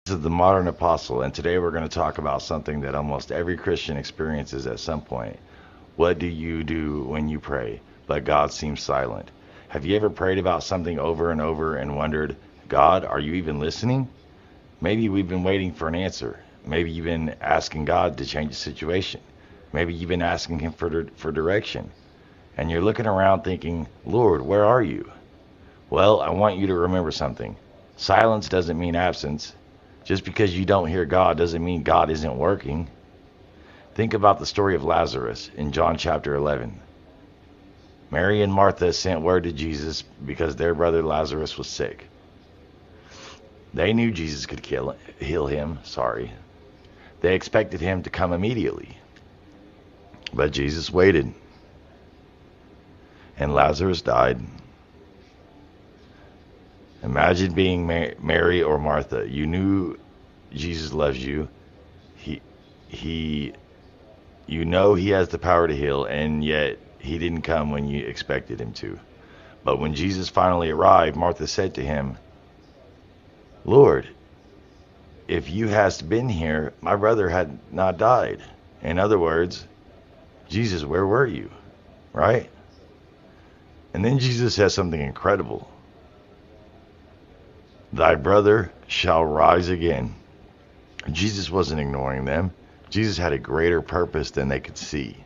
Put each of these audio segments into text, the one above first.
This is the modern apostle, and today we're going to talk about something that almost every Christian experiences at some point. What do you do when you pray, but God seems silent? Have you ever prayed about something over and over and wondered, God, are you even listening? Maybe we've been waiting for an answer. Maybe you've been asking God to change the situation. Maybe you've been asking Him for direction. And you're looking around thinking, Lord, where are you? Well, I want you to remember something. Silence doesn't mean absence. Just because you don't hear God doesn't mean God isn't working. Think about the story of Lazarus in John chapter 11. Mary and Martha sent word to Jesus because their brother Lazarus was sick. They knew Jesus could heal him. They expected him to come immediately. But Jesus waited, and Lazarus died. Imagine being Mary or Martha. You knew Jesus loves you. He, you know he has the power to heal, and yet he didn't come when you expected him to. But when Jesus finally arrived, Martha said to him, Lord, if you hadst been here, my brother had not died. In other words, Jesus, where were you? Right? And then Jesus says something incredible. Thy brother shall rise again. Jesus wasn't ignoring them. Jesus had a greater purpose than they could see.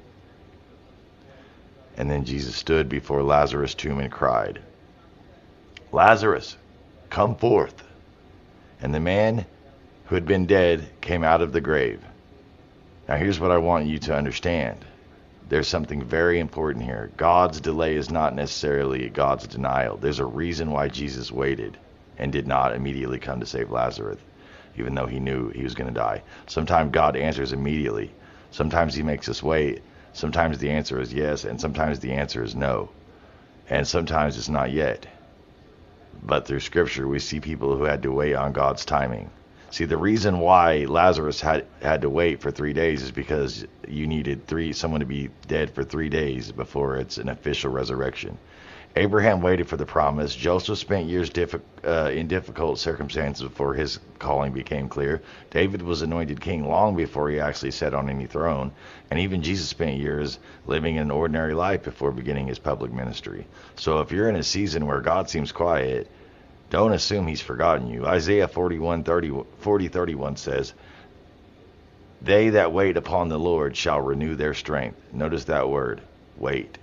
And then Jesus stood before Lazarus' tomb and cried, Lazarus, come forth. And the man who had been dead came out of the grave. Now here's what I want you to understand. There's something very important here. God's delay is not necessarily God's denial. There's a reason why Jesus waited and did not immediately come to save Lazarus, even though he knew he was going to die. Sometimes God answers immediately. Sometimes he makes us wait. Sometimes the answer is yes, and sometimes the answer is no. And sometimes it's not yet. But through Scripture, we see people who had to wait on God's timing. See, the reason why Lazarus had to wait for 3 days is because you needed someone to be dead for 3 days before it's an official resurrection. Abraham waited for the promise. Joseph spent years in difficult circumstances before his calling became clear. David was anointed king long before he actually sat on any throne. And even Jesus spent years living an ordinary life before beginning his public ministry. So if you're in a season where God seems quiet, don't assume he's forgotten you. Isaiah 40:31 says, They that wait upon the Lord shall renew their strength. Notice that word, wait.